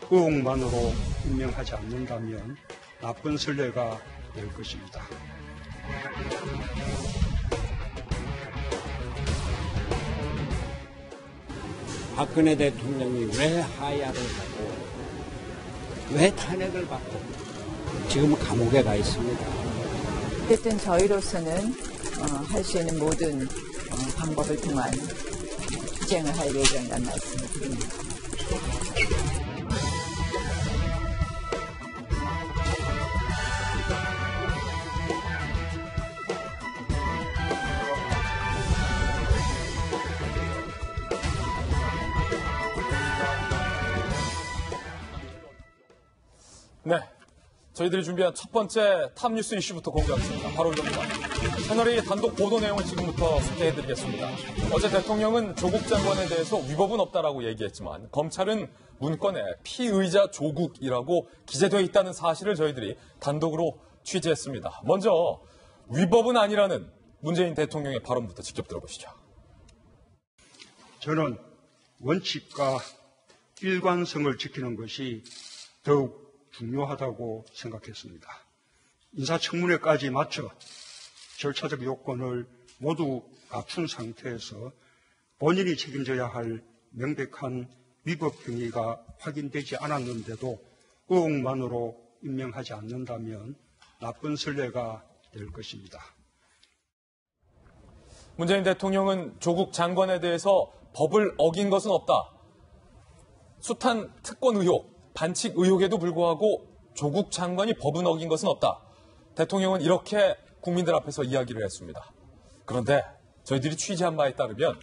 의혹만으로 임명하지 않는다면 나쁜 선례가 될 것입니다. 박근혜 대통령이 왜 하야를 하고 왜 탄핵을 받고 지금 감옥에 가 있습니다. 어쨌든 저희로서는 할 수 있는 모든 방법을 통한 투쟁을 할 예정이라는 말씀을 드립니다. 네, 저희들이 준비한 첫 번째 탑뉴스 이슈부터 공개하겠습니다. 바로 이겁니다. 채널A 단독 보도 내용을 지금부터 소개해드리겠습니다. 어제 대통령은 조국 장관에 대해서 위법은 없다라고 얘기했지만 검찰은 문건에 피의자 조국이라고 기재되어 있다는 사실을 저희들이 단독으로 취재했습니다. 먼저 위법은 아니라는 문재인 대통령의 발언부터 직접 들어보시죠. 저는 원칙과 일관성을 지키는 것이 더욱 중요하다고 생각했습니다. 인사청문회까지 마쳐 절차적 요건을 모두 갖춘 상태에서 본인이 책임져야 할 명백한 위법 행위가 확인되지 않았는데도 의혹만으로 임명하지 않는다면 나쁜 선례가 될 것입니다. 문재인 대통령은 조국 장관에 대해서 법을 어긴 것은 없다. 숱한 특권 의혹, 반칙 의혹에도 불구하고 조국 장관이 법은 어긴 것은 없다. 대통령은 이렇게 국민들 앞에서 이야기를 했습니다. 그런데 저희들이 취재한 바에 따르면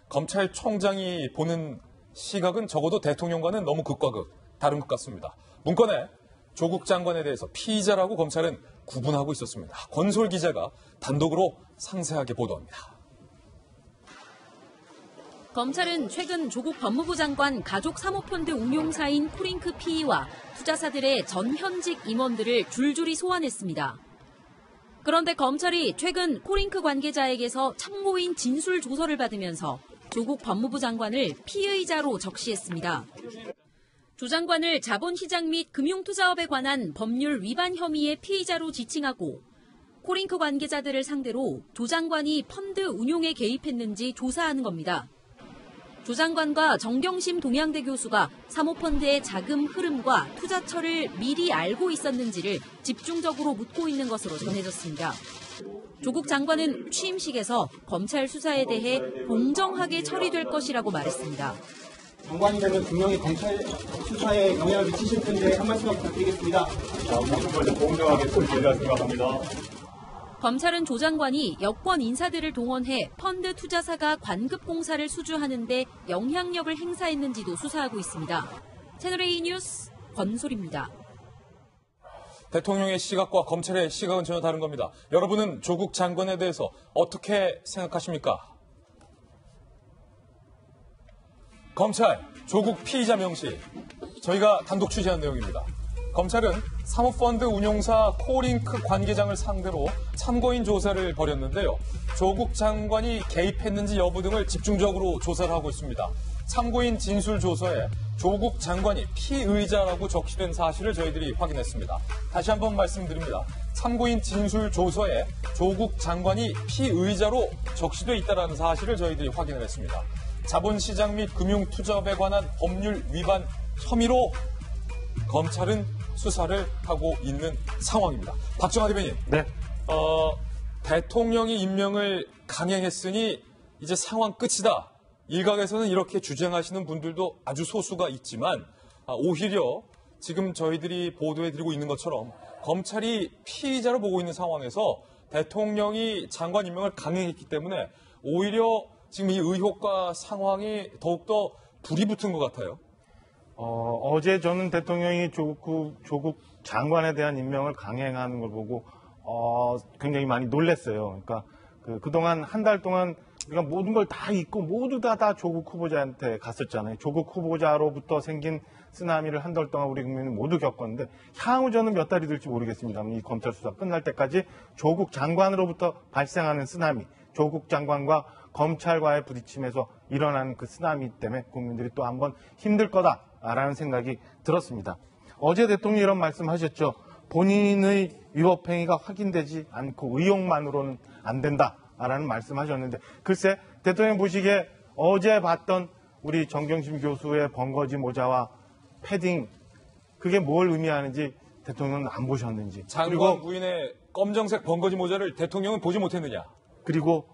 검찰총장이 보는 시각은 적어도 대통령과는 너무 극과 극 다른 것 같습니다. 문건에 조국 장관에 대해서 피의자라고 검찰은 구분하고 있었습니다. 권솔 기자가 단독으로 상세하게 보도합니다. 검찰은 최근 조국 법무부 장관 가족 사모펀드 운용사인 코링크 PE와 투자사들의 전 현직 임원들을 줄줄이 소환했습니다. 그런데 검찰이 최근 코링크 관계자에게서 참고인 진술 조서를 받으면서 조국 법무부 장관을 피의자로 적시했습니다. 조 장관을 자본시장 및 금융투자업에 관한 법률 위반 혐의의 피의자로 지칭하고 코링크 관계자들을 상대로 조 장관이 펀드 운용에 개입했는지 조사하는 겁니다. 조 장관과 정경심 동양대 교수가 사모펀드의 자금 흐름과 투자처를 미리 알고 있었는지를 집중적으로 묻고 있는 것으로 전해졌습니다. 조국 장관은 취임식에서 검찰 수사에 대해 공정하게 처리될 것이라고 말했습니다. 장관이 되면 분명히 검찰 수사에 영향을 미치실 텐데 한 말씀만 부탁드리겠습니다. 모든 걸 공정하게 처리되리라 생각합니다. 검찰은 조 장관이 여권 인사들을 동원해 펀드 투자사가 관급 공사를 수주하는 데 영향력을 행사했는지도 수사하고 있습니다. 채널A 뉴스 권솔입니다. 대통령의 시각과 검찰의 시각은 전혀 다른 겁니다. 여러분은 조국 장관에 대해서 어떻게 생각하십니까? 검찰, 조국 피의자 명시. 저희가 단독 취재한 내용입니다. 검찰은 사모펀드 운용사 코링크 관계장을 상대로 참고인 조사를 벌였는데요. 조국 장관이 개입했는지 여부 등을 집중적으로 조사를 하고 있습니다. 참고인 진술 조서에 조국 장관이 피의자라고 적시된 사실을 저희들이 확인했습니다. 다시 한번 말씀드립니다. 참고인 진술 조서에 조국 장관이 피의자로 적시돼 있다는 사실을 저희들이 확인을 했습니다. 자본시장 및 금융투자업에 관한 법률 위반 혐의로 검찰은 수사를 하고 있는 상황입니다. 박정하 대변인. 네. 대통령이 임명을 강행했으니 이제 상황 끝이다. 일각에서는 이렇게 주장하시는 분들도 아주 소수가 있지만 오히려 지금 저희들이 보도해드리고 있는 것처럼 검찰이 피의자로 보고 있는 상황에서 대통령이 장관 임명을 강행했기 때문에 오히려 지금 이 의혹과 상황이 더욱더 불이 붙은 것 같아요. 어제 저는 대통령이 조국 장관에 대한 임명을 강행하는 걸 보고 굉장히 많이 놀랐어요. 그러니까 그동안 한 달 동안 우리가 모든 걸 다 잊고 모두 다 조국 후보자한테 갔었잖아요. 조국 후보자로부터 생긴 쓰나미를 한 달 동안 우리 국민은 모두 겪었는데 향후 저는 몇 달이 될지 모르겠습니다만 이 검찰 수사 끝날 때까지 조국 장관으로부터 발생하는 쓰나미, 조국 장관과 검찰과의 부딪힘에서 일어나는 그 쓰나미 때문에 국민들이 또 한 번 힘들 거다. 라는 생각이 들었습니다. 어제 대통령이 이런 말씀하셨죠. 본인의 위법행위가 확인되지 않고 의혹만으로는 안 된다라는 말씀하셨는데, 글쎄 대통령 보시기에 어제 봤던 우리 정경심 교수의 번거지 모자와 패딩, 그게 뭘 의미하는지 대통령은 안 보셨는지, 장관 부인의 검정색 번거지 모자를 대통령은 보지 못했느냐? 그리고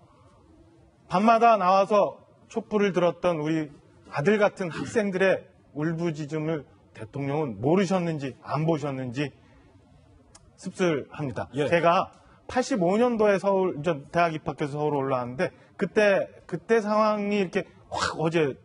밤마다 나와서 촛불을 들었던 우리 아들 같은 학생들의 울부짖음을 대통령은 모르셨는지 안 보셨는지 씁쓸합니다. 예. 제가 85년도에 대학 입학해서 서울 올라왔는데 그때 상황이 이렇게 확 어제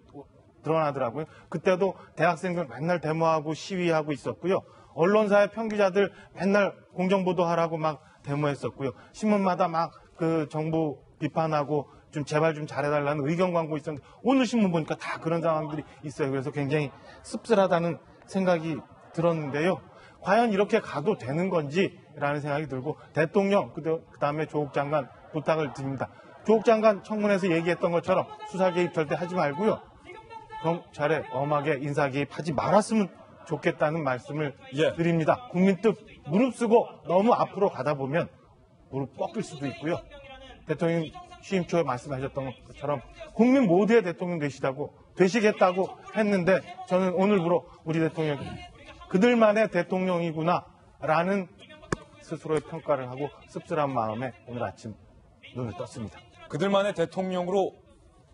드러나더라고요. 그때도 대학생들 맨날 데모하고 시위하고 있었고요. 언론사의 편기자들 맨날 공정보도하라고 막 데모했었고요. 신문마다 막 그 정부 비판하고 좀 제발 좀 잘해달라는 의견 광고 있었는데, 오늘 신문 보니까 다 그런 상황들이 있어요. 그래서 굉장히 씁쓸하다는 생각이 들었는데요. 과연 이렇게 가도 되는 건지라는 생각이 들고, 대통령 그다음에 조국 장관 부탁을 드립니다. 조국 장관 청문회에서 얘기했던 것처럼 수사 개입 절대 하지 말고요. 경찰에 엄하게 인사 개입하지 말았으면 좋겠다는 말씀을 드립니다. 국민 뜻 무릅쓰고 너무 앞으로 가다 보면 무릎 꺾일 수도 있고요. 대통령 취임 초에 말씀하셨던 것처럼 국민 모두의 대통령 되시겠다고 했는데, 저는 오늘부로 우리 대통령이 그들만의 대통령이구나라는 스스로의 평가를 하고 씁쓸한 마음에 오늘 아침 눈을 떴습니다. 그들만의 대통령으로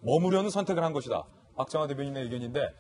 머무려는 선택을 한 것이다. 박정화 대변인의 의견인데,